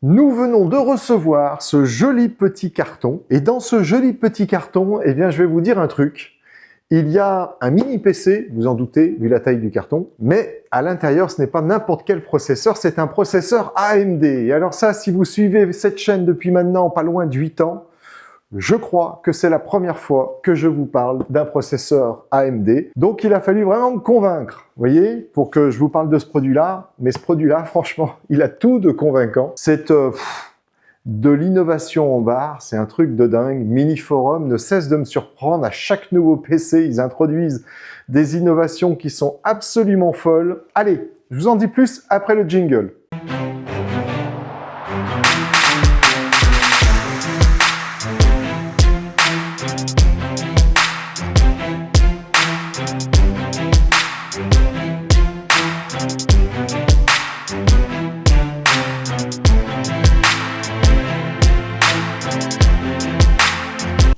Nous venons de recevoir ce joli petit carton. Et dans ce joli petit carton, eh bien, je vais vous dire un truc. Il y a un mini PC, vous en doutez, vu la taille du carton, mais à l'intérieur, ce n'est pas n'importe quel processeur, c'est un processeur AMD. Et alors ça, si vous suivez cette chaîne depuis maintenant pas loin de 8 ans, je crois que c'est la première fois que je vous parle d'un processeur AMD. Donc il a fallu vraiment me convaincre, vous voyez, pour que je vous parle de ce produit-là. Mais ce produit-là, franchement, il a tout de convaincant. C'est de l'innovation en barre, c'est un truc de dingue. Miniforum ne cesse de me surprendre. À chaque nouveau PC, ils introduisent des innovations qui sont absolument folles. Allez, je vous en dis plus après le jingle.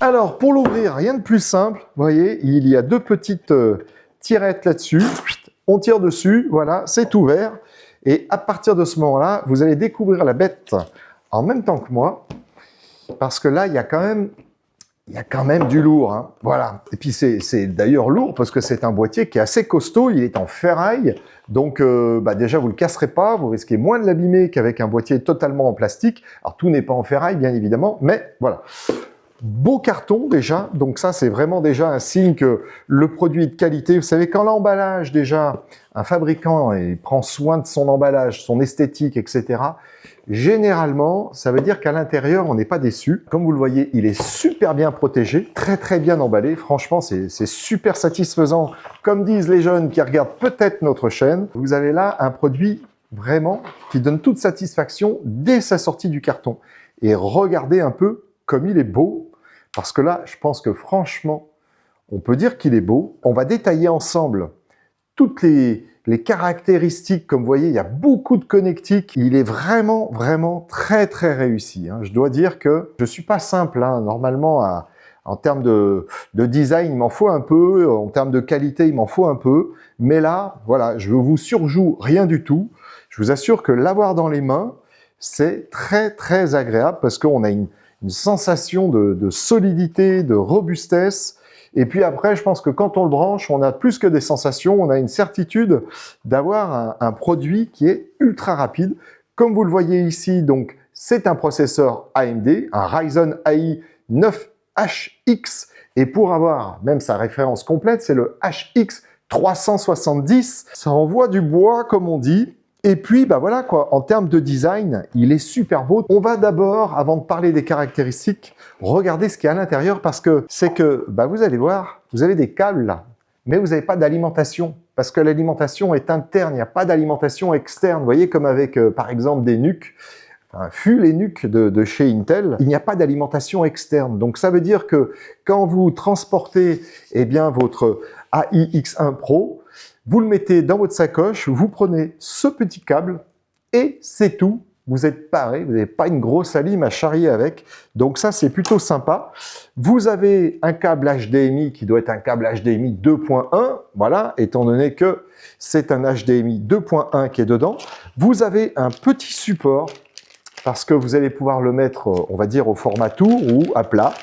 Alors, pour l'ouvrir, rien de plus simple. Vous voyez, il y a deux petites tirettes là-dessus. On tire dessus, voilà, c'est ouvert. Et à partir de ce moment-là, vous allez découvrir la bête en même temps que moi. Parce que là, il y a quand même du lourd. Hein. Voilà. Et puis, c'est d'ailleurs lourd parce que c'est un boîtier qui est assez costaud. Il est en ferraille. Donc, déjà, vous ne le casserez pas. Vous risquez moins de l'abîmer qu'avec un boîtier totalement en plastique. Alors, tout n'est pas en ferraille, bien évidemment. Mais voilà. Beau carton déjà, donc ça c'est vraiment déjà un signe que le produit est de qualité. Vous savez, quand l'emballage déjà, un fabricant prend soin de son emballage, son esthétique, etc. Généralement, ça veut dire qu'à l'intérieur, on n'est pas déçu. Comme vous le voyez, il est super bien protégé, très bien emballé. Franchement, c'est super satisfaisant. Comme disent les jeunes qui regardent peut-être notre chaîne, vous avez là un produit vraiment qui donne toute satisfaction dès sa sortie du carton. Et regardez un peu comme il est beau. Parce que là, je pense que franchement, on peut dire qu'il est beau. On va détailler ensemble toutes les caractéristiques. Comme vous voyez, il y a beaucoup de connectiques. Il est vraiment très réussi. Hein. Je dois dire que je suis pas simple. Hein. Normalement, en termes de design, il m'en faut un peu. En termes de qualité, il m'en faut un peu. Mais là, voilà, je vous surjoue rien du tout. Je vous assure que l'avoir dans les mains, c'est très agréable parce qu'on a une sensation de solidité, de robustesse. Et puis après, je pense que quand on le branche, on a plus que des sensations, on a une certitude d'avoir un produit qui est ultra rapide. Comme vous le voyez ici, donc c'est un processeur AMD, un Ryzen AI 9HX. Et pour avoir même sa référence complète, c'est le HX 370. Ça envoie du bois, comme on dit. Et puis, voilà quoi, en termes de design, il est super beau. On va d'abord, avant de parler des caractéristiques, regarder ce qu'il y a à l'intérieur parce que c'est que, vous allez voir, vous avez des câbles là, mais vous n'avez pas d'alimentation parce que l'alimentation est interne, il n'y a pas d'alimentation externe. Vous voyez, comme avec, par exemple, des NUC, fut les NUC de chez Intel, il n'y a pas d'alimentation externe. Donc, ça veut dire que quand vous transportez, votre AIX1 Pro, vous le mettez dans votre sacoche, vous prenez ce petit câble et c'est tout. Vous êtes paré, vous n'avez pas une grosse alim à charrier avec. Donc ça, c'est plutôt sympa. Vous avez un câble HDMI qui doit être un câble HDMI 2.1, voilà, étant donné que c'est un HDMI 2.1 qui est dedans. Vous avez un petit support parce que vous allez pouvoir le mettre, on va dire, au format tour ou à plat.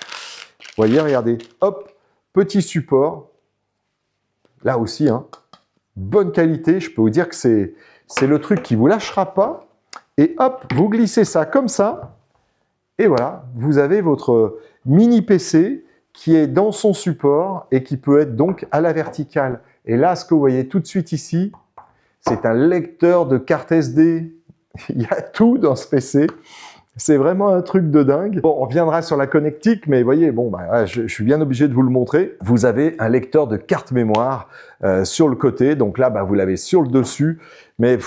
Vous voyez, regardez, hop, petit support. Là aussi, hein. Bonne qualité, je peux vous dire que c'est le truc qui vous lâchera pas. Et hop, vous glissez ça comme ça. Et voilà, vous avez votre mini PC qui est dans son support et qui peut être donc à la verticale. Et là, ce que vous voyez tout de suite ici, c'est un lecteur de carte SD. Il y a tout dans ce PC. C'est vraiment un truc de dingue. Bon, on reviendra sur la connectique, mais voyez, je suis bien obligé de vous le montrer. Vous avez un lecteur de carte mémoire sur le côté. Donc là, vous l'avez sur le dessus. Mais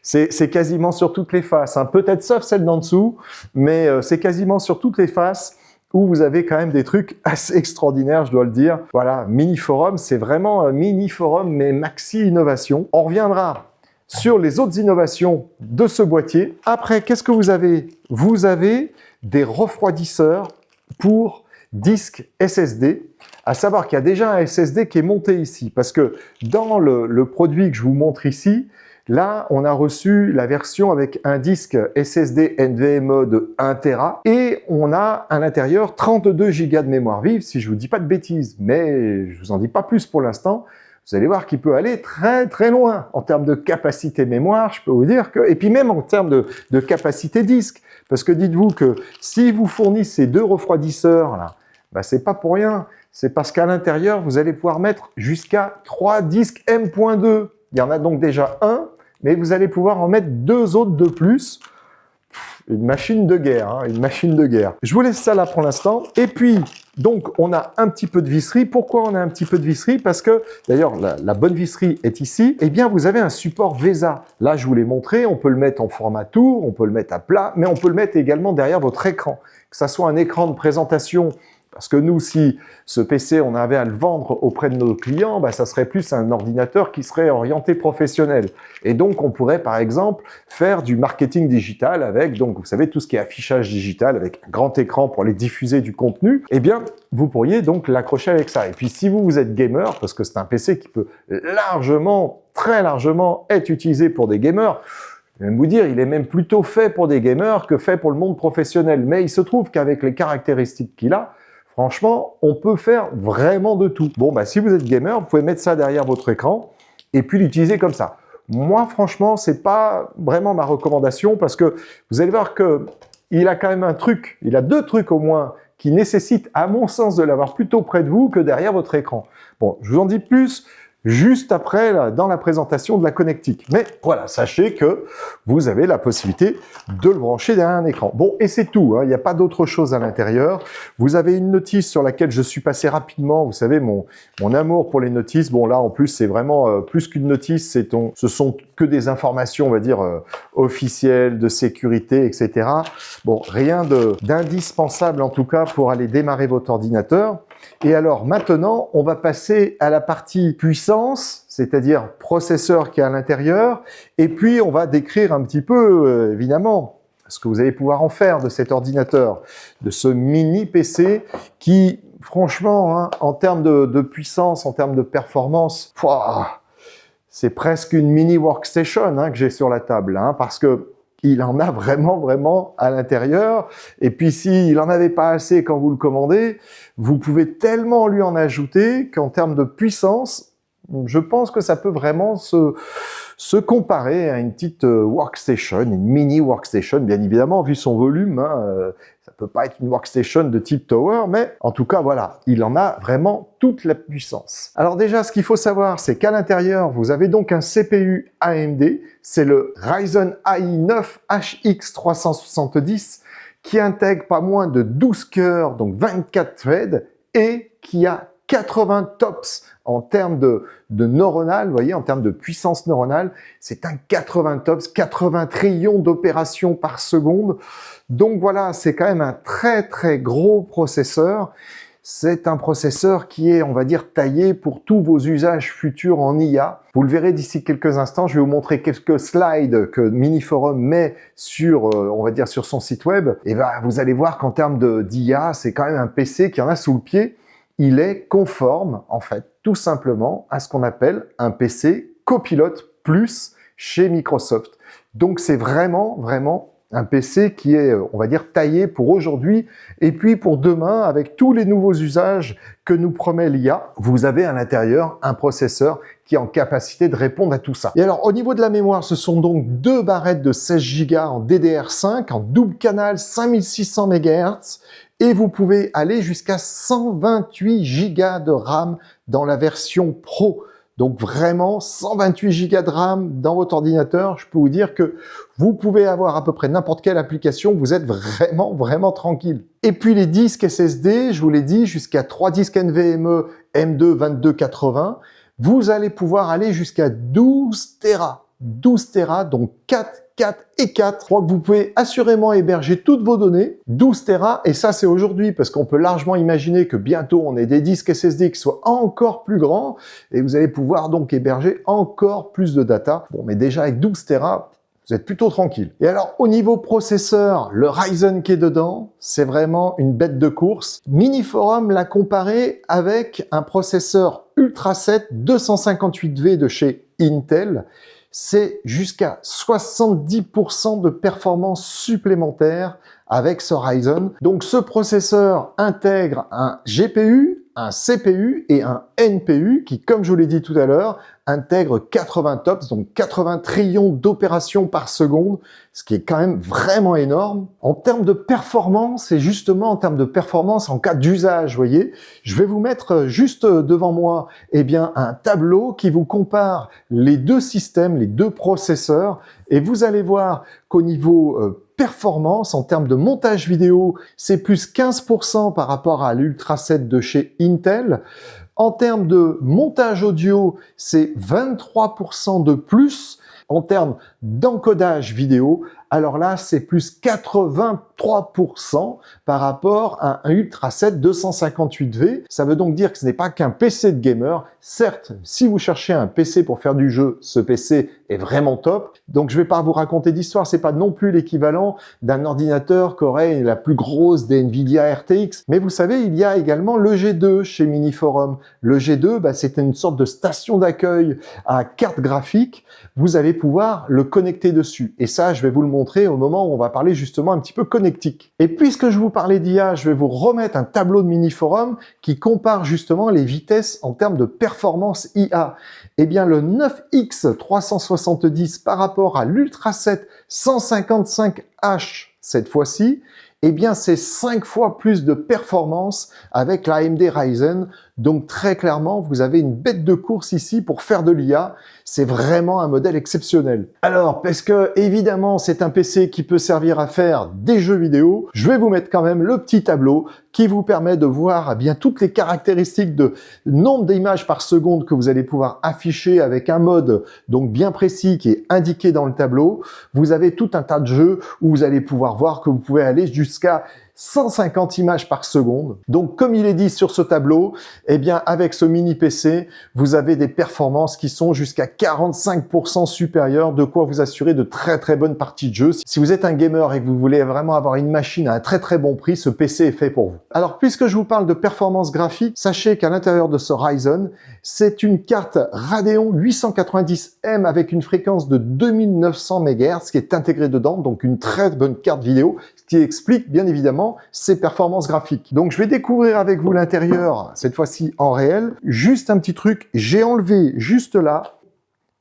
c'est quasiment sur toutes les faces. Hein. Peut-être sauf celle d'en dessous, mais c'est quasiment sur toutes les faces où vous avez quand même des trucs assez extraordinaires, je dois le dire. Voilà, Miniforum, c'est vraiment un Miniforum, mais maxi innovation. On reviendra sur les autres innovations de ce boîtier. Après, qu'est-ce que vous avez? Vous avez des refroidisseurs pour disques SSD, à savoir qu'il y a déjà un SSD qui est monté ici, parce que dans le produit que je vous montre ici, Là, on a reçu la version avec un disque SSD NVMe de 1 Tera et on a à l'intérieur 32 Go de mémoire vive, si je vous dis pas de bêtises, mais je vous en dis pas plus pour l'instant. Vous allez voir qu'il peut aller très très loin en termes de capacité mémoire, je peux vous dire que, et puis même en termes de capacité disque, parce que dites-vous que si vous fournissez ces deux refroidisseurs là, bah c'est pas pour rien, c'est parce qu'à l'intérieur vous allez pouvoir mettre jusqu'à 3 disques M.2. Il y en a donc déjà un, mais vous allez pouvoir en mettre 2 autres de plus. Une machine de guerre, hein, une machine de guerre. Je vous laisse ça là pour l'instant. Et puis, donc, on a un petit peu de visserie. Pourquoi on a un petit peu de visserie? Parce que, d'ailleurs, la bonne visserie est ici. Eh bien, vous avez un support VESA. Là, je vous l'ai montré, on peut le mettre en format tour, on peut le mettre à plat, mais on peut le mettre également derrière votre écran. Que ça soit un écran de présentation, parce que nous, si ce PC, on avait à le vendre auprès de nos clients, bah, ça serait plus un ordinateur qui serait orienté professionnel. Et donc, on pourrait, par exemple, faire du marketing digital avec, donc, vous savez, tout ce qui est affichage digital avec un grand écran pour aller diffuser du contenu. Eh bien, vous pourriez donc l'accrocher avec ça. Et puis, si vous êtes gamer, parce que c'est un PC qui peut largement, très largement être utilisé pour des gamers, je vais même vous dire, il est même plutôt fait pour des gamers que fait pour le monde professionnel. Mais il se trouve qu'avec les caractéristiques qu'il a, franchement, on peut faire vraiment de tout. Bon, bah, si vous êtes gamer, vous pouvez mettre ça derrière votre écran et puis l'utiliser comme ça. Moi, franchement, c'est pas vraiment ma recommandation parce que vous allez voir que il a quand même un truc, il a 2 trucs au moins qui nécessitent, à mon sens, de l'avoir plutôt près de vous que derrière votre écran. Bon, je vous en dis plus juste après, là, dans la présentation de la connectique. Mais voilà, sachez que vous avez la possibilité de le brancher derrière un écran. Bon, et c'est tout, hein, il n'y a pas d'autre chose à l'intérieur. Vous avez une notice sur laquelle je suis passé rapidement. Vous savez, mon amour pour les notices. Bon, là, en plus, c'est vraiment plus qu'une notice. Ce sont que des informations, on va dire, officielles, de sécurité, etc. Bon, rien d'indispensable, en tout cas, pour aller démarrer votre ordinateur. Et alors maintenant, on va passer à la partie puissance, c'est-à-dire processeur qui est à l'intérieur, et puis on va décrire un petit peu, évidemment, ce que vous allez pouvoir en faire de cet ordinateur, de ce mini PC qui, franchement, hein, en termes de puissance, en termes de performance, c'est presque une mini workstation hein, que j'ai sur la table, hein, parce que il en a vraiment à l'intérieur. Et puis, s'il en avait pas assez quand vous le commandez, vous pouvez tellement lui en ajouter qu'en termes de puissance, je pense que ça peut vraiment se comparer à une petite workstation, une mini workstation, bien évidemment, vu son volume. Hein, ça peut pas être une workstation de type tower, mais en tout cas, voilà, il en a vraiment toute la puissance. Alors déjà, ce qu'il faut savoir, c'est qu'à l'intérieur, vous avez donc un CPU AMD, c'est le Ryzen AI 9 HX370, qui intègre pas moins de 12 cœurs, donc 24 threads, et qui a 80 TOPS en termes de neuronal, vous voyez, en termes de puissance neuronale, c'est un 80 TOPS, 80 trillions d'opérations par seconde. Donc voilà, c'est quand même un très gros processeur. C'est un processeur qui est, on va dire, taillé pour tous vos usages futurs en IA. Vous le verrez d'ici quelques instants, je vais vous montrer quelques slides que Miniforum met sur, on va dire, sur son site web. Et ben, vous allez voir qu'en termes d'IA, c'est quand même un PC qui en a sous le pied. Il est conforme, en fait, tout simplement, à ce qu'on appelle un PC Copilot Plus chez Microsoft. Donc, c'est vraiment un PC qui est, on va dire, taillé pour aujourd'hui et puis pour demain, avec tous les nouveaux usages que nous promet l'IA, vous avez à l'intérieur un processeur qui est en capacité de répondre à tout ça. Et alors, au niveau de la mémoire, ce sont donc 2 barrettes de 16 Go en DDR5, en double canal 5600 MHz, et vous pouvez aller jusqu'à 128 Go de RAM dans la version Pro. Donc vraiment, 128 Go de RAM dans votre ordinateur, je peux vous dire que vous pouvez avoir à peu près n'importe quelle application, vous êtes vraiment tranquille. Et puis les disques SSD, je vous l'ai dit, jusqu'à 3 disques NVMe M2 2280, vous allez pouvoir aller jusqu'à 12 Tera. 12 Tera, donc 4 et 4. Je crois que vous pouvez assurément héberger toutes vos données. 12 Tera, et ça c'est aujourd'hui, parce qu'on peut largement imaginer que bientôt on ait des disques SSD qui soient encore plus grands, et vous allez pouvoir donc héberger encore plus de data. Bon, mais déjà avec 12 Tera, vous êtes plutôt tranquille. Et alors, au niveau processeur, le Ryzen qui est dedans, c'est vraiment une bête de course. Miniforum l'a comparé avec un processeur Ultra 7 258V de chez Intel. c'est jusqu'à 70% de performance supplémentaire avec ce Ryzen. Donc ce processeur intègre un GPU, un CPU et un NPU qui, comme je vous l'ai dit tout à l'heure, intègre 80 TOPS, donc 80 trillions d'opérations par seconde, ce qui est quand même vraiment énorme. En termes de performance, et justement en termes de performance en cas d'usage, vous voyez, je vais vous mettre juste devant moi eh bien, un tableau qui vous compare les deux systèmes, les deux processeurs, et vous allez voir qu'au niveau performance, en termes de montage vidéo, c'est plus 15% par rapport à l'Ultra 7 de chez Intel. En termes de montage audio, c'est 23% de plus. En termes d'encodage vidéo, alors là, c'est plus 83% par rapport à un Ultra 7 258V. Ça veut donc dire que ce n'est pas qu'un PC de gamer. Certes, si vous cherchez un PC pour faire du jeu, ce PC est vraiment top. Donc je ne vais pas vous raconter d'histoire, c'est pas non plus l'équivalent d'un ordinateur qui aurait la plus grosse des Nvidia RTX. Mais vous savez, il y a également le G2 chez Miniforum. Le G2, c'est une sorte de station d'accueil à carte graphique. Vous allez pouvoir le connecter dessus. Et ça, je vais vous le montrer au moment où on va parler justement un petit peu connectique. Et puisque je vous parlais d'IA, je vais vous remettre un tableau de Miniforum qui compare justement les vitesses en termes de performance IA. Eh bien, le 9X 370 par rapport à l'Ultra 7 155H cette fois-ci, eh bien, c'est 5 fois plus de performance avec l'AMD Ryzen. Donc, très clairement, vous avez une bête de course ici pour faire de l'IA. C'est vraiment un modèle exceptionnel. Alors, parce que, évidemment, c'est un PC qui peut servir à faire des jeux vidéo, je vais vous mettre quand même le petit tableau qui vous permet de voir bien toutes les caractéristiques de nombre d'images par seconde que vous allez pouvoir afficher avec un mode donc bien précis qui est indiqué dans le tableau. Vous avez tout un tas de jeux où vous allez pouvoir voir que vous pouvez aller jusqu'à 150 images par seconde. Donc, comme il est dit sur ce tableau, eh bien, avec ce mini PC, vous avez des performances qui sont jusqu'à 45% supérieures, de quoi vous assurer de très très bonnes parties de jeu. Si vous êtes un gamer et que vous voulez vraiment avoir une machine à un très très bon prix, ce PC est fait pour vous. Alors, puisque je vous parle de performance graphique, sachez qu'à l'intérieur de ce Ryzen, c'est une carte Radeon 890M avec une fréquence de 2900 MHz qui est intégrée dedans, donc une très bonne carte vidéo, ce qui explique bien évidemment ses performances graphiques. Donc je vais découvrir avec vous l'intérieur, cette fois-ci en réel. Juste un petit truc, j'ai enlevé juste là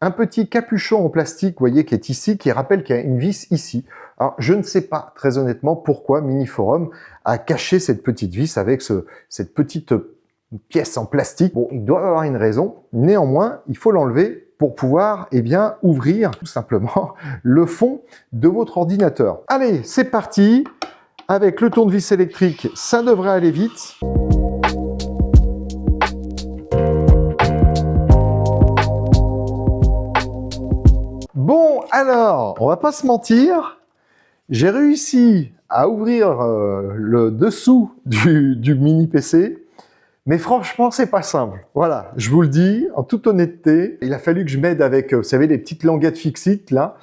un petit capuchon en plastique, vous voyez, qui est ici, qui rappelle qu'il y a une vis ici. Alors je ne sais pas très honnêtement pourquoi Miniforum a caché cette petite vis avec cette petite pièce en plastique. Bon, il doit y avoir une raison, néanmoins, il faut l'enlever pour pouvoir ouvrir tout simplement le fond de votre ordinateur. Allez, c'est parti. Avec le tournevis électrique, ça devrait aller vite. Bon, alors, on va pas se mentir, j'ai réussi à ouvrir le dessous du mini PC, mais franchement, c'est pas simple. Voilà, je vous le dis, en toute honnêteté, il a fallu que je m'aide avec, vous savez, les petites languettes Fixit, là.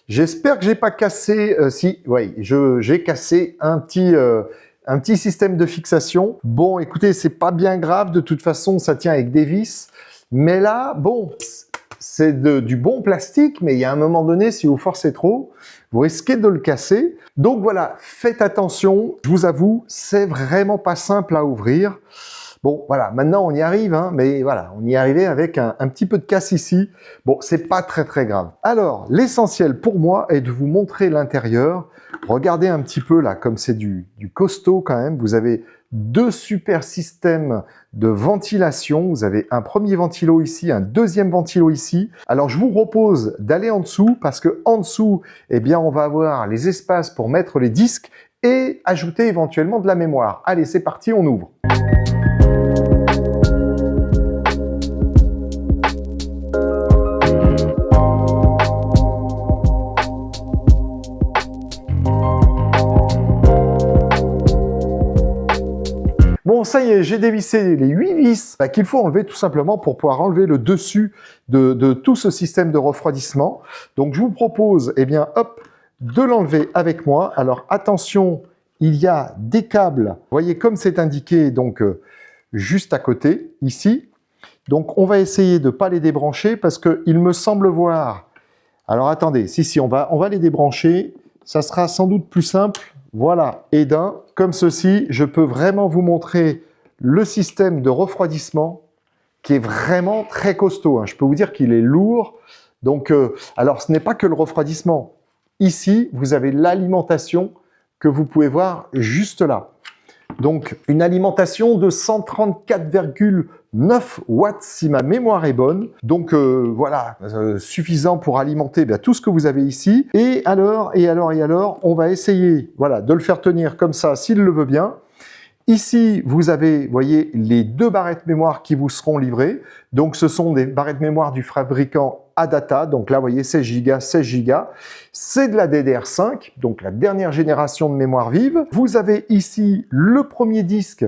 J'espère que j'ai pas cassé, j'ai cassé un petit système de fixation. Bon, écoutez, c'est pas bien grave, de toute façon, ça tient avec des vis. Mais là, bon, c'est du bon plastique, mais il y a un moment donné, si vous forcez trop, vous risquez de le casser. Donc voilà, faites attention. Je vous avoue, c'est vraiment pas simple à ouvrir. Bon, voilà, maintenant on y arrive, hein, mais voilà, on y est arrivé avec un petit peu de casse ici. Bon, c'est pas très très grave. Alors, l'essentiel pour moi est de vous montrer l'intérieur. Regardez un petit peu là, comme c'est du costaud quand même. Vous avez deux super systèmes de ventilation. Vous avez un premier ventilo ici, un deuxième ventilo ici. Alors, je vous propose d'aller en dessous parce que en dessous, eh bien, on va avoir les espaces pour mettre les disques et ajouter éventuellement de la mémoire. Allez, c'est parti, on ouvre. Bon, ça y est, j'ai dévissé les 8 vis qu'il faut enlever tout simplement pour pouvoir enlever le dessus de tout ce système de refroidissement. Donc, je vous propose, eh bien, hop, de l'enlever avec moi. Alors, attention, il y a des câbles, vous voyez, comme c'est indiqué, donc, juste à côté, ici. Donc, on va essayer de ne pas les débrancher parce qu'il me semble voir Alors attendez, si, on va les débrancher. Ça sera sans doute plus simple. Voilà, et d'un, comme ceci, je peux vraiment vous montrer le système de refroidissement qui est vraiment très costaud, hein. Je peux vous dire qu'il est lourd. Donc, alors ce n'est pas que le refroidissement. Ici, vous avez l'alimentation que vous pouvez voir juste là. Donc, une alimentation de 134,9 watts si ma mémoire est bonne. Donc, voilà, suffisant pour alimenter tout ce que vous avez ici. Et alors, on va essayer voilà, de le faire tenir comme ça, s'il le veut bien. Ici, vous avez, voyez, les deux barrettes mémoire qui vous seront livrées. Donc, ce sont des barrettes mémoire du fabricant Adata. Donc là, vous voyez, 16 Go, 16 Go. C'est de la DDR5, donc la dernière génération de mémoire vive. Vous avez ici le premier disque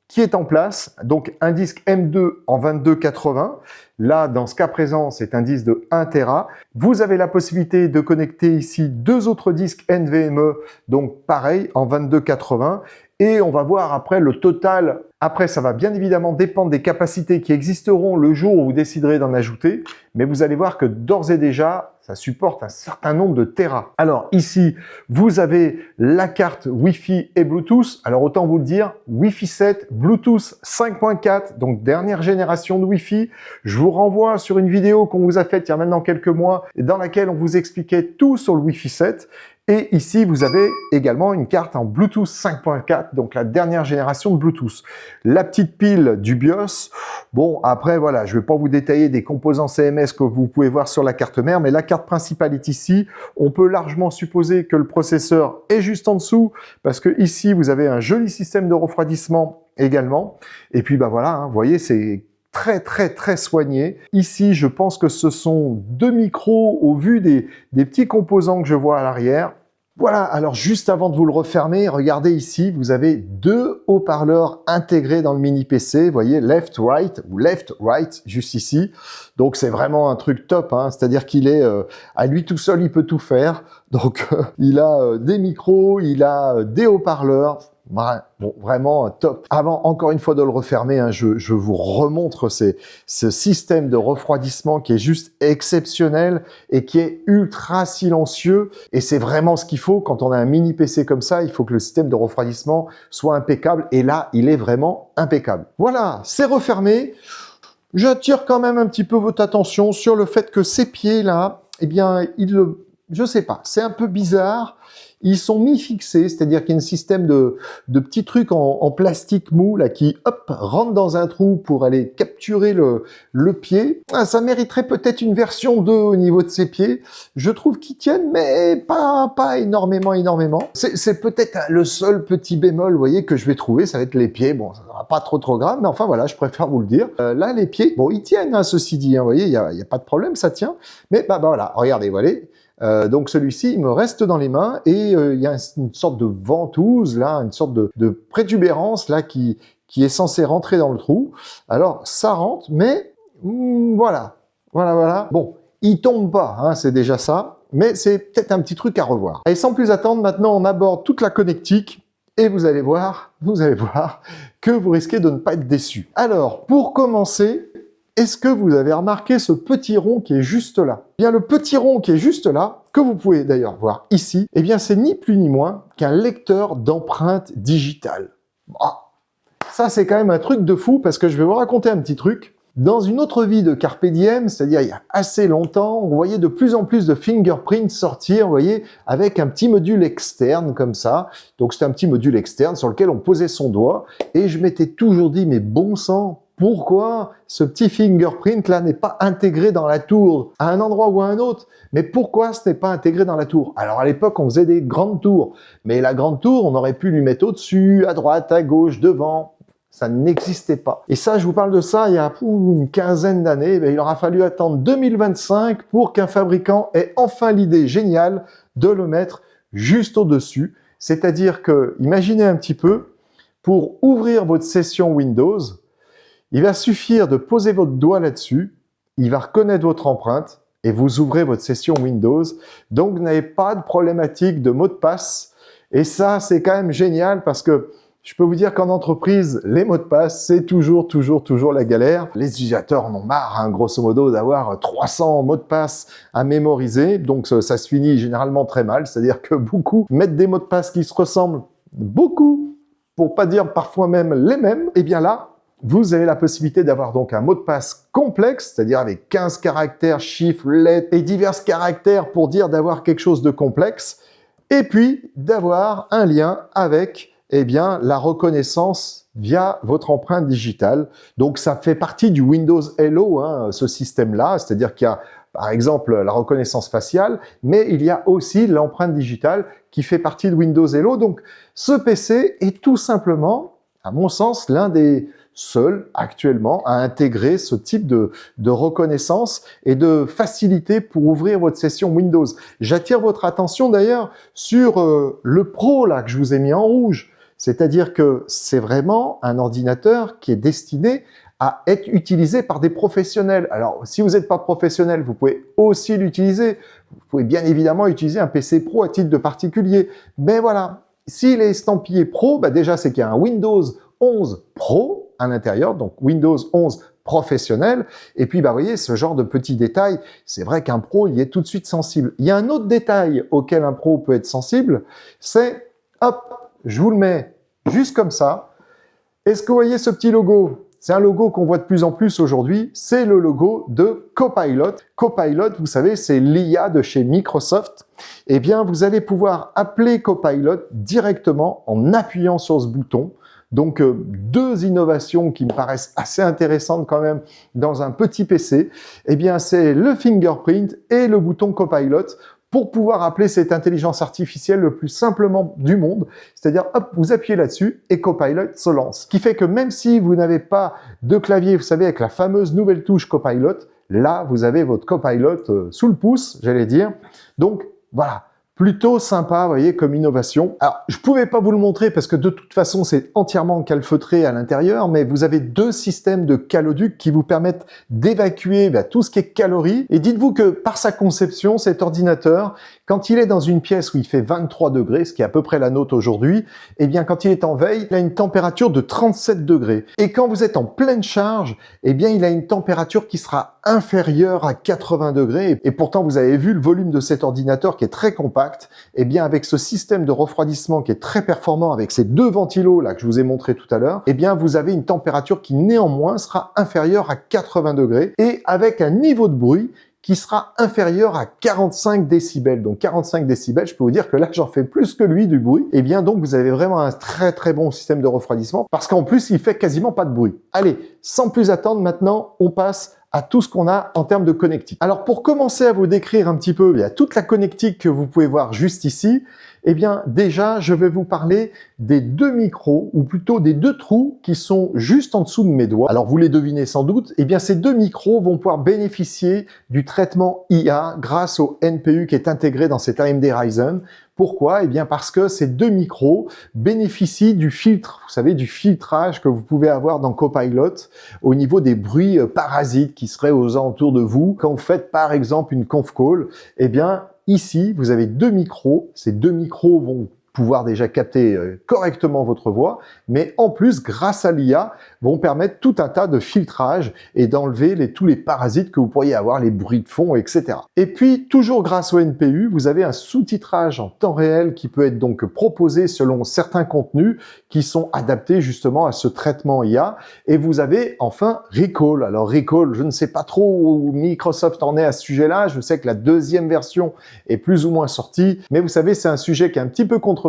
qui est en place. Donc, un disque M2 en 2280. Là, dans ce cas présent, c'est un disque de 1 Tera. Vous avez la possibilité de connecter ici deux autres disques NVMe, donc pareil, en 2280. Et on va voir après le total. Après, ça va bien évidemment dépendre des capacités qui existeront le jour où vous déciderez d'en ajouter. Mais vous allez voir que d'ores et déjà, ça supporte un certain nombre de Tera. Alors ici, vous avez la carte Wi-Fi et Bluetooth. Alors autant vous le dire, Wi-Fi 7, Bluetooth 5.4, donc dernière génération de Wi-Fi. Je vous renvoie sur une vidéo qu'on vous a faite il y a maintenant quelques mois, dans laquelle on vous expliquait tout sur le Wi-Fi 7. Et ici, vous avez également une carte en Bluetooth 5.4, donc la dernière génération de Bluetooth. La petite pile du BIOS. Bon, après, voilà, je ne vais pas vous détailler des composants CMS que vous pouvez voir sur la carte mère, mais la carte principale est ici. On peut largement supposer que le processeur est juste en dessous, parce que ici, vous avez un joli système de refroidissement également. Et puis, voilà, hein, vous voyez, c'est très soigné. Ici, je pense que ce sont deux micros au vu des petits composants que je vois à l'arrière. Voilà, alors juste avant de vous le refermer, regardez ici, vous avez deux haut-parleurs intégrés dans le mini PC, vous voyez, left-right ou left-right, juste ici. Donc c'est vraiment un truc top, hein. C'est-à-dire qu'il est, à lui tout seul, il peut tout faire. Donc il a des micros, il a des haut-parleurs. Ouais, bon, vraiment top. Avant, encore une fois, de le refermer, hein, je vous remontre ce système de refroidissement qui est juste exceptionnel et qui est ultra silencieux. Et c'est vraiment ce qu'il faut quand on a un mini PC comme ça. Il faut que le système de refroidissement soit impeccable. Et là, il est vraiment impeccable. Voilà, c'est refermé. J'attire quand même un petit peu votre attention sur le fait que ces pieds-là, eh bien, je sais pas, c'est un peu bizarre. Ils sont mi-fixés, c'est-à-dire qu'il y a un système de petits trucs en plastique mou là, qui hop, rentrent dans un trou pour aller capturer le pied. Ah, ça mériterait peut-être une version 2 au niveau de ces pieds. Je trouve qu'ils tiennent, mais pas énormément. C'est peut-être le seul petit bémol, vous voyez, que je vais trouver, ça va être les pieds. Bon, ça sera pas trop grave, mais enfin voilà, je préfère vous le dire. Là, les pieds, bon, ils tiennent, hein, ceci dit, hein, vous voyez, il y a pas de problème, ça tient. Mais voilà, regardez, voilà. Donc celui-ci, il me reste dans les mains et il y a une sorte de ventouse, là, une sorte de protubérance là, qui est censée rentrer dans le trou. Alors ça rentre, mais voilà. Bon, il tombe pas, hein, c'est déjà ça, mais c'est peut-être un petit truc à revoir. Et sans plus attendre, maintenant on aborde toute la connectique et vous allez voir que vous risquez de ne pas être déçu. Alors, pour commencer, est-ce que vous avez remarqué ce petit rond qui est juste là? Eh bien, le petit rond qui est juste là, que vous pouvez d'ailleurs voir ici, eh bien, c'est ni plus ni moins qu'un lecteur d'empreintes digitales. Ah, ça, c'est quand même un truc de fou parce que je vais vous raconter un petit truc. Dans une autre vie de Carpe Diem, c'est-à-dire il y a assez longtemps, on voyait de plus en plus de fingerprints sortir, vous voyez, avec un petit module externe comme ça. Donc, c'était un petit module externe sur lequel on posait son doigt et je m'étais toujours dit, mais bon sang, pourquoi ce petit fingerprint là n'est pas intégré dans la tour à un endroit ou à un autre? Mais pourquoi ce n'est pas intégré dans la tour? Alors à l'époque on faisait des grandes tours, mais la grande tour on aurait pu lui mettre au-dessus, à droite, à gauche, devant. Ça n'existait pas. Et ça, je vous parle de ça il y a une quinzaine d'années. Il aura fallu attendre 2025 pour qu'un fabricant ait enfin l'idée géniale de le mettre juste au-dessus. C'est-à-dire que, imaginez un petit peu, pour ouvrir votre session Windows, il va suffire de poser votre doigt là-dessus, il va reconnaître votre empreinte et vous ouvrez votre session Windows. Donc, vous n'avez pas de problématique de mot de passe. Et ça, c'est quand même génial parce que Je peux vous dire qu'en entreprise, les mots de passe, c'est toujours la galère. Les utilisateurs en ont marre, hein, grosso modo, d'avoir 300 mots de passe à mémoriser. Donc, ça se finit généralement très mal. C'est-à-dire que beaucoup mettent des mots de passe qui se ressemblent beaucoup, pour pas dire parfois même les mêmes. Et bien là, vous avez la possibilité d'avoir donc un mot de passe complexe, c'est-à-dire avec 15 caractères, chiffres, lettres et divers caractères pour dire d'avoir quelque chose de complexe. Et puis, d'avoir un lien avec eh bien, la reconnaissance via votre empreinte digitale. Donc, ça fait partie du Windows Hello, hein, ce système-là, c'est-à-dire qu'il y a, par exemple, la reconnaissance faciale, mais il y a aussi l'empreinte digitale qui fait partie de Windows Hello. Donc, ce PC est tout simplement, à mon sens, l'un des seuls actuellement à intégrer ce type de reconnaissance et de facilité pour ouvrir votre session Windows. J'attire votre attention d'ailleurs sur le Pro là que je vous ai mis en rouge. C'est-à-dire que c'est vraiment un ordinateur qui est destiné à être utilisé par des professionnels. Alors, si vous n'êtes pas professionnel, vous pouvez aussi l'utiliser. Vous pouvez bien évidemment utiliser un PC Pro à titre de particulier. Mais voilà, s'il est estampillé Pro, bah déjà, c'est qu'il y a un Windows 11 Pro à l'intérieur, donc Windows 11 professionnel. Et puis, bah, vous voyez, ce genre de petits détails, c'est vrai qu'un Pro, il est tout de suite sensible. Il y a un autre détail auquel un Pro peut être sensible, c'est, hop, je vous le mets juste comme ça. Est-ce que vous voyez ce petit logo? C'est un logo qu'on voit de plus en plus aujourd'hui. C'est le logo de Copilot. Copilot, vous savez, c'est l'IA de chez Microsoft. Eh bien, vous allez pouvoir appeler Copilot directement en appuyant sur ce bouton. Donc, deux innovations qui me paraissent assez intéressantes quand même dans un petit PC. Eh bien, c'est le fingerprint et le bouton Copilot pour pouvoir appeler cette intelligence artificielle le plus simplement du monde. C'est-à-dire, hop, vous appuyez là-dessus et Copilot se lance. Ce qui fait que même si vous n'avez pas de clavier, vous savez, avec la fameuse nouvelle touche Copilot, là, vous avez votre Copilot sous le pouce, j'allais dire. Donc, voilà. Plutôt sympa, vous voyez, comme innovation. Alors, je pouvais pas vous le montrer parce que de toute façon, c'est entièrement calfeutré à l'intérieur, mais vous avez deux systèmes de caloducs qui vous permettent d'évacuer tout ce qui est calories. Et dites-vous que par sa conception, cet ordinateur, quand il est dans une pièce où il fait 23 degrés, ce qui est à peu près la nôtre aujourd'hui, eh bien, quand il est en veille, il a une température de 37 degrés. Et quand vous êtes en pleine charge, eh bien, il a une température qui sera inférieure à 80 degrés. Et pourtant, vous avez vu le volume de cet ordinateur qui est très compact. Eh bien, avec ce système de refroidissement qui est très performant, avec ces deux ventilos là que je vous ai montré tout à l'heure, eh bien, vous avez une température qui néanmoins sera inférieure à 80 degrés et avec un niveau de bruit qui sera inférieur à 45 décibels. Donc 45 décibels, je peux vous dire que là, j'en fais plus que lui du bruit. Eh bien, donc, vous avez vraiment un très bon système de refroidissement parce qu'en plus, il fait quasiment pas de bruit. Allez, sans plus attendre, maintenant, on passe à tout ce qu'on a en termes de connectique. Alors, pour commencer à vous décrire un petit peu, il y a toute la connectique que vous pouvez voir juste ici. Eh bien, déjà, je vais vous parler des deux micros, ou plutôt des deux trous qui sont juste en dessous de mes doigts. Alors, vous les devinez sans doute. Eh bien, ces deux micros vont pouvoir bénéficier du traitement IA grâce au NPU qui est intégré dans cet AMD Ryzen. Pourquoi? Eh bien, parce que ces deux micros bénéficient du filtre, vous savez, du filtrage que vous pouvez avoir dans Copilot au niveau des bruits parasites qui seraient aux alentours de vous. Quand vous faites, par exemple, une conf call, eh bien, ici, vous avez deux micros. Ces deux micros vont pouvoir déjà capter correctement votre voix, mais en plus, grâce à l'IA, vont permettre tout un tas de filtrage et d'enlever tous les parasites que vous pourriez avoir, les bruits de fond, etc. Et puis, toujours grâce au NPU, vous avez un sous-titrage en temps réel qui peut être donc proposé selon certains contenus qui sont adaptés justement à ce traitement IA. Et vous avez enfin Recall. Alors Recall, je ne sais pas trop où Microsoft en est à ce sujet-là. Je sais que la deuxième version est plus ou moins sortie, mais vous savez, c'est un sujet qui est un petit peu controversé.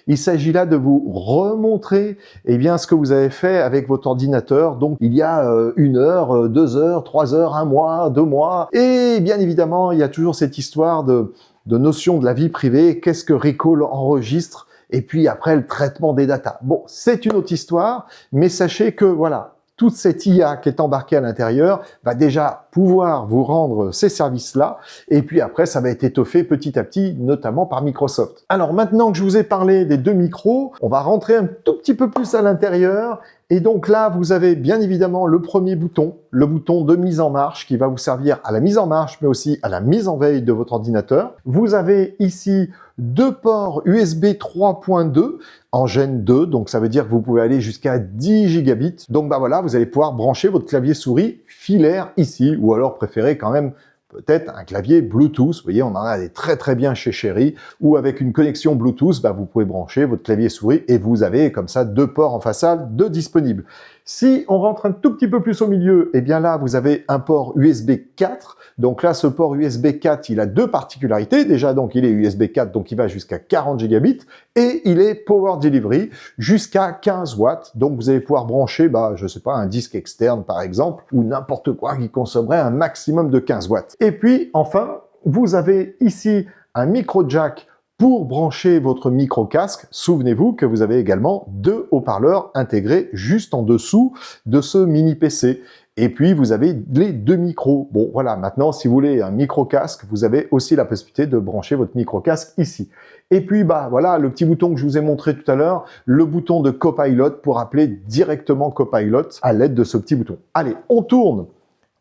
Il s'agit là de vous remontrer bien, ce que vous avez fait avec votre ordinateur. Donc, il y a 1 heure, 2 heures, 3 heures, 1 mois, 2 mois. Et bien évidemment, il y a toujours cette histoire de notion de la vie privée. Qu'est-ce que Recall enregistre? Et puis après, le traitement des datas. Bon, c'est une autre histoire, mais sachez que voilà, toute cette IA qui est embarquée à l'intérieur va déjà pouvoir vous rendre ces services-là. Et puis après, ça va être étoffé petit à petit, notamment par Microsoft. Alors maintenant que je vous ai parlé des deux micros, on va rentrer un tout petit peu plus à l'intérieur Et donc là, vous avez bien évidemment le premier bouton, le bouton de mise en marche qui va vous servir à la mise en marche, mais aussi à la mise en veille de votre ordinateur. Vous avez ici deux ports USB 3.2 en Gen 2, donc ça veut dire que vous pouvez aller jusqu'à 10 gigabits. Donc bah voilà, vous allez pouvoir brancher votre clavier souris filaire ici, ou alors préférez quand même peut-être un clavier Bluetooth. Vous voyez, on en a des très bien chez Chery, ou avec une connexion Bluetooth, bah, vous pouvez brancher votre clavier souris et vous avez comme ça deux ports en façade de disponibles. Si on rentre un tout petit peu plus au milieu, et bien là, vous avez un port USB 4. Donc là, ce port USB 4, il a deux particularités. Déjà, donc il est USB 4, donc il va jusqu'à 40 gigabits, et il est Power Delivery jusqu'à 15 watts. Donc vous allez pouvoir brancher, bah, je sais pas, un disque externe par exemple, ou n'importe quoi qui consommerait un maximum de 15 watts. Et puis, enfin, vous avez ici un micro jack pour brancher votre micro-casque. Souvenez-vous que vous avez également deux haut-parleurs intégrés juste en dessous de ce mini PC. Et puis, vous avez les deux micros. Bon, voilà, maintenant, si vous voulez un micro-casque, vous avez aussi la possibilité de brancher votre micro-casque ici. Et puis, bah voilà, le petit bouton que je vous ai montré tout à l'heure, le bouton de Copilot pour appeler directement Copilot à l'aide de ce petit bouton. Allez, on tourne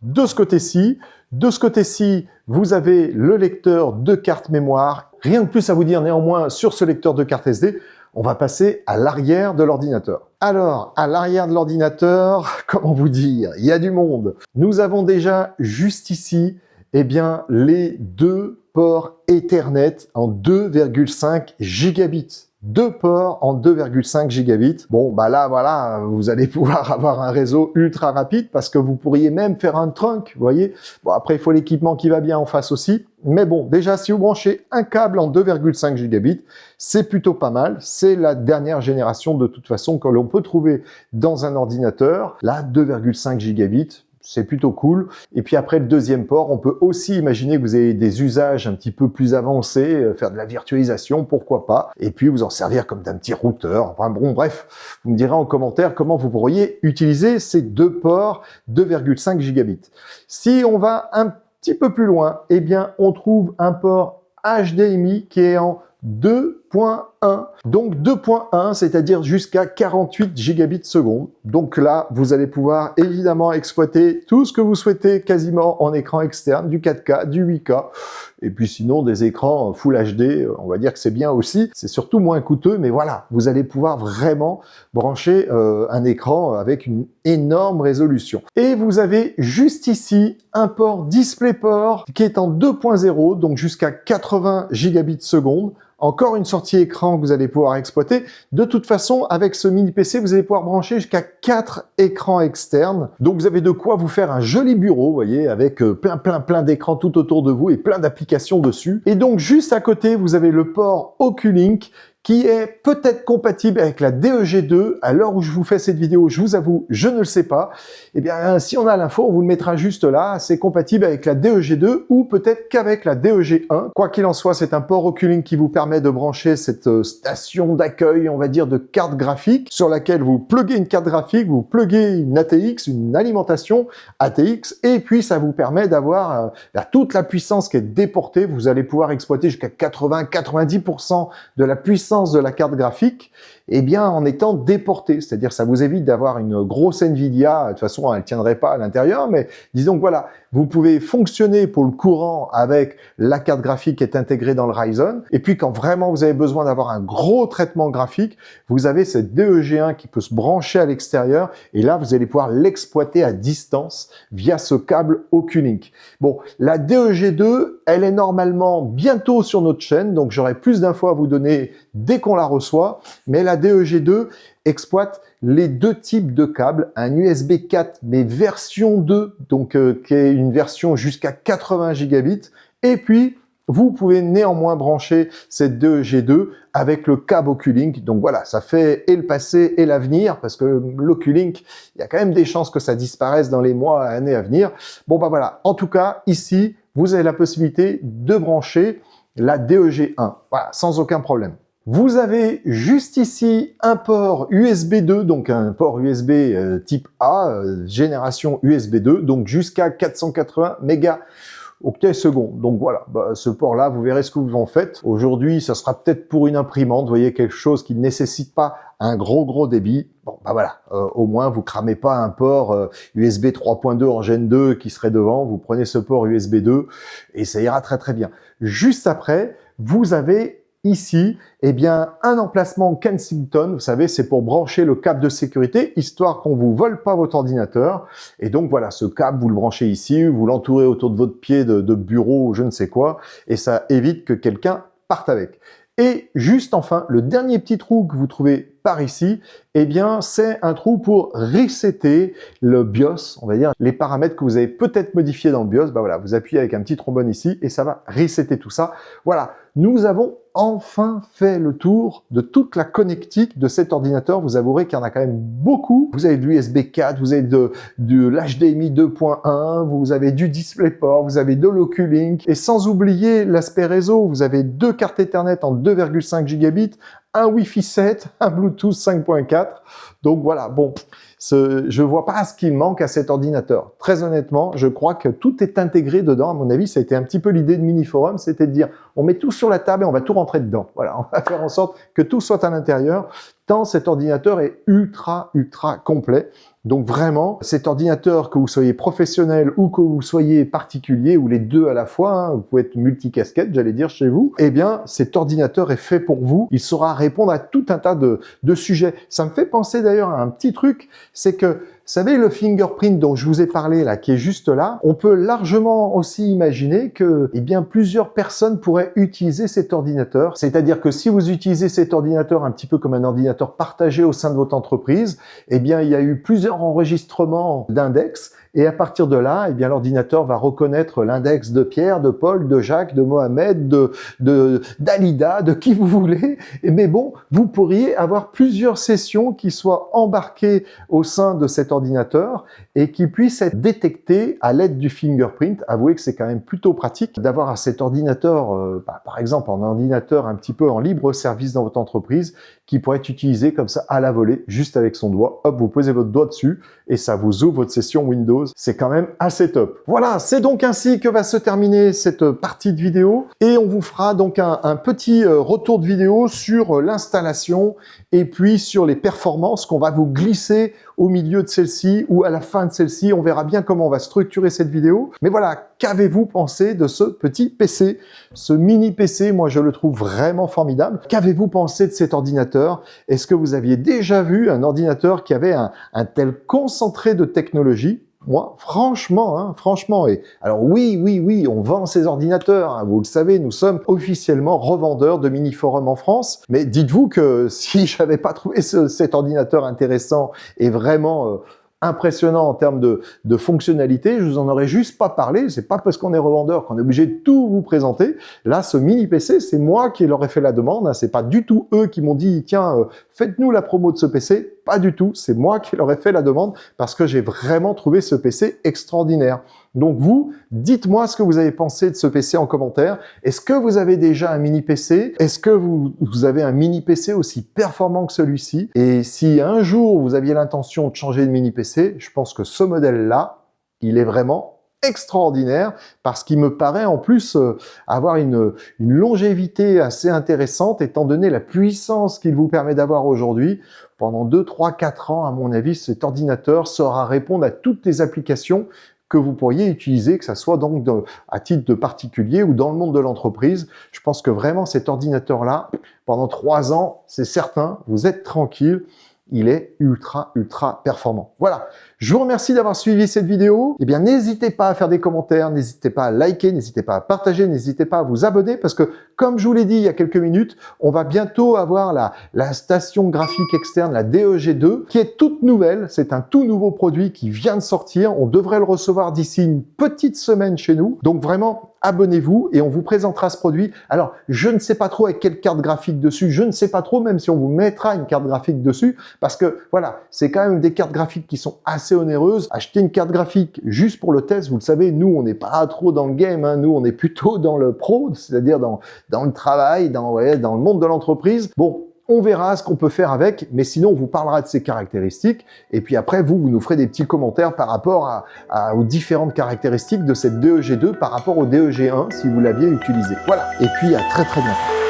de ce côté-ci. De ce côté-ci, vous avez le lecteur de carte mémoire. Rien de plus à vous dire néanmoins sur ce lecteur de carte SD. On va passer à l'arrière de l'ordinateur. Alors, à l'arrière de l'ordinateur, comment vous dire, il y a du monde. Nous avons déjà juste ici, eh bien, les deux ports Ethernet en 2,5 gigabits. Deux ports en 2,5 gigabits. Bon, bah là, voilà, vous allez pouvoir avoir un réseau ultra rapide parce que vous pourriez même faire un trunk, vous voyez. Bon, après, il faut l'équipement qui va bien en face aussi. Mais bon, déjà, si vous branchez un câble en 2,5 gigabits, c'est plutôt pas mal. C'est la dernière génération, de toute façon, que l'on peut trouver dans un ordinateur. Là, 2,5 gigabits. C'est plutôt cool. Et puis après le deuxième port, on peut aussi imaginer que vous avez des usages un petit peu plus avancés, faire de la virtualisation, pourquoi pas. Et puis vous en servir comme d'un petit routeur. Enfin bon, bref, vous me direz en commentaire comment vous pourriez utiliser ces deux ports 2,5 gigabits. Si on va un petit peu plus loin, eh bien on trouve un port HDMI qui est en 2.1. Donc 2.1, c'est-à-dire jusqu'à 48 gigabits seconde. Donc là, vous allez pouvoir évidemment exploiter tout ce que vous souhaitez quasiment en écran externe, du 4K, du 8K. Et puis sinon, des écrans Full HD, on va dire que c'est bien aussi. C'est surtout moins coûteux, mais voilà, vous allez pouvoir vraiment brancher un écran avec une énorme résolution. Et vous avez juste ici un port DisplayPort qui est en 2.0, donc jusqu'à 80 gigabits seconde. Encore une sortie écran que vous allez pouvoir exploiter. De toute façon, avec ce mini PC, vous allez pouvoir brancher jusqu'à 4 écrans externes. Donc vous avez de quoi vous faire un joli bureau, vous voyez, avec plein d'écrans tout autour de vous et plein d'applications dessus. Et donc juste à côté, vous avez le port Oculink qui est peut-être compatible avec la DEG2. À l'heure où je vous fais cette vidéo, je vous avoue, je ne le sais pas. Eh bien, si on a l'info, on vous le mettra juste là. C'est compatible avec la DEG2 ou peut-être qu'avec la DEG1. Quoi qu'il en soit, c'est un port Oculink qui vous permet de brancher cette station d'accueil, on va dire, de carte graphique sur laquelle vous pluguez une carte graphique, vous pluguez une ATX, une alimentation ATX, et puis ça vous permet d'avoir toute la puissance qui est déportée. Vous allez pouvoir exploiter jusqu'à 80-90% de la puissance de la carte graphique, eh bien, en étant déporté. C'est-à-dire, ça vous évite d'avoir une grosse Nvidia. De toute façon, elle ne tiendrait pas à l'intérieur, mais disons que voilà, vous pouvez fonctionner pour le courant avec la carte graphique qui est intégrée dans le Ryzen. Et puis, quand vraiment vous avez besoin d'avoir un gros traitement graphique, vous avez cette DEG1 qui peut se brancher à l'extérieur. Et là, vous allez pouvoir l'exploiter à distance via ce câble Oculink. Bon, la DEG2, elle est normalement bientôt sur notre chaîne, donc j'aurai plus d'infos à vous donner dès qu'on la reçoit, mais la DEG2 exploite les deux types de câbles, un USB 4 mais version 2, donc qui est une version jusqu'à 80 gigabits, et puis vous pouvez néanmoins brancher cette DEG2 avec le câble Oculink. Donc voilà, ça fait et le passé et l'avenir, parce que l'Oculink, il y a quand même des chances que ça disparaisse dans les mois, années à venir. Bon bah voilà, en tout cas, ici, vous avez la possibilité de brancher la DEG1, voilà, sans aucun problème. Vous avez juste ici un port USB 2, donc un port USB type A, génération USB 2, donc jusqu'à 480 mégas. octet-secondes. Donc voilà, ce port-là, vous verrez ce que vous en faites. Aujourd'hui, ça sera peut-être pour une imprimante, vous voyez, quelque chose qui ne nécessite pas un gros débit. Bon, voilà, au moins vous cramez pas un port USB 3.2 en Gen 2 qui serait devant, vous prenez ce port USB 2 et ça ira très bien. Juste après, vous avez ici, eh bien, un emplacement Kensington, vous savez, c'est pour brancher le câble de sécurité, histoire qu'on vous vole pas votre ordinateur. Et donc voilà, ce câble, vous le branchez ici, vous l'entourez autour de votre pied de bureau ou je ne sais quoi, et ça évite que quelqu'un parte avec. Et juste enfin, le dernier petit trou que vous trouvez par ici, eh bien, c'est un trou pour resetter le BIOS, on va dire, les paramètres que vous avez peut-être modifiés dans le BIOS. Voilà, vous appuyez avec un petit trombone ici et ça va resetter tout ça. Voilà, nous avons enfin fait le tour de toute la connectique de cet ordinateur. Vous avouerez qu'il y en a quand même beaucoup. Vous avez de l'USB 4, vous avez de l'HDMI 2.1, vous avez du DisplayPort, vous avez de l'Oculink, et sans oublier l'aspect réseau, vous avez 2 cartes Ethernet en 2,5 gigabits, un Wi-Fi 7, un Bluetooth 5.4. Donc voilà, bon, je vois pas ce qu'il manque à cet ordinateur. Très honnêtement, je crois que tout est intégré dedans. À mon avis, ça a été un petit peu l'idée de Miniforum, c'était de dire, on met tout sur la table et on va tout rentrer dedans. Voilà, on va faire en sorte que tout soit à l'intérieur, tant cet ordinateur est ultra complet. Donc vraiment, cet ordinateur, que vous soyez professionnel ou que vous soyez particulier, ou les deux à la fois, hein, vous pouvez être multicasquette, j'allais dire, chez vous, eh bien, cet ordinateur est fait pour vous. Il saura répondre à tout un tas de sujets. Ça me fait penser d'ailleurs à un petit truc, c'est que, vous savez, le fingerprint dont je vous ai parlé là, qui est juste là, on peut largement aussi imaginer que, eh bien, plusieurs personnes pourraient utiliser cet ordinateur. C'est-à-dire que si vous utilisez cet ordinateur un petit peu comme un ordinateur partagé au sein de votre entreprise, eh bien, il y a eu plusieurs enregistrements d'index. Et à partir de là, eh bien, l'ordinateur va reconnaître l'index de Pierre, de Paul, de Jacques, de Mohamed, d'Alida, de qui vous voulez. Mais bon, vous pourriez avoir plusieurs sessions qui soient embarquées au sein de cet ordinateur et qui puissent être détectées à l'aide du fingerprint. Avouez que c'est quand même plutôt pratique d'avoir cet ordinateur, par exemple, un ordinateur un petit peu en libre service dans votre entreprise, qui pourrait être utilisé comme ça à la volée, juste avec son doigt. Hop, vous posez votre doigt dessus et ça vous ouvre votre session Windows. C'est quand même assez top. Voilà, c'est donc ainsi que va se terminer cette partie de vidéo et on vous fera donc un petit retour de vidéo sur l'installation et puis sur les performances qu'on va vous glisser au milieu de celle-ci ou à la fin de celle-ci. On verra bien comment on va structurer cette vidéo. Mais voilà, qu'avez-vous pensé de ce petit PC? Ce mini PC, moi je le trouve vraiment formidable. Qu'avez-vous pensé de cet ordinateur? Est-ce que vous aviez déjà vu un ordinateur qui avait un tel concentré de technologie? Moi, franchement, et alors oui, on vend ces ordinateurs, hein, vous le savez, nous sommes officiellement revendeurs de Miniforum en France, mais dites-vous que si j'avais pas trouvé cet ordinateur intéressant et vraiment impressionnant en termes de fonctionnalité, je vous en aurais juste pas parlé. C'est pas parce qu'on est revendeur qu'on est obligé de tout vous présenter. Là, ce mini PC, c'est moi qui leur ai fait la demande, hein. C'est pas du tout eux qui m'ont dit, tiens, faites-nous la promo de ce PC. Pas du tout, c'est moi qui leur ai fait la demande parce que j'ai vraiment trouvé ce PC extraordinaire. Donc vous, dites-moi ce que vous avez pensé de ce PC en commentaire. Est-ce que vous avez déjà un mini PC? Est-ce que vous avez un mini PC aussi performant que celui-ci? Et si un jour vous aviez l'intention de changer de mini PC, je pense que ce modèle-là, il est vraiment extraordinaire parce qu'il me paraît en plus avoir une longévité assez intéressante étant donné la puissance qu'il vous permet d'avoir aujourd'hui. Pendant 2, 3, 4 ans, à mon avis, cet ordinateur saura répondre à toutes les applications que vous pourriez utiliser, que ça soit donc à titre de particulier ou dans le monde de l'entreprise. Je pense que vraiment cet ordinateur-là, pendant 3 ans, c'est certain, vous êtes tranquille. Il est ultra performant. Voilà, je vous remercie d'avoir suivi cette vidéo. Eh bien, n'hésitez pas à faire des commentaires, n'hésitez pas à liker, n'hésitez pas à partager, n'hésitez pas à vous abonner parce que, comme je vous l'ai dit il y a quelques minutes, on va bientôt avoir la station graphique externe, la DEG2, qui est toute nouvelle. C'est un tout nouveau produit qui vient de sortir. On devrait le recevoir d'ici une petite semaine chez nous. Donc vraiment, abonnez-vous et on vous présentera ce produit. Alors, je ne sais pas trop avec quelle carte graphique dessus, je ne sais pas trop même si on vous mettra une carte graphique dessus, parce que voilà, c'est quand même des cartes graphiques qui sont assez onéreuses. Acheter une carte graphique juste pour le test, vous le savez, nous on n'est pas trop dans le game, hein. Nous on est plutôt dans le pro, c'est-à-dire dans le travail, dans le monde de l'entreprise. Bon, On verra ce qu'on peut faire avec, mais sinon on vous parlera de ses caractéristiques, et puis après vous nous ferez des petits commentaires par rapport aux différentes caractéristiques de cette DEG2 par rapport au DEG1 si vous l'aviez utilisé. Voilà, et puis à très très bientôt.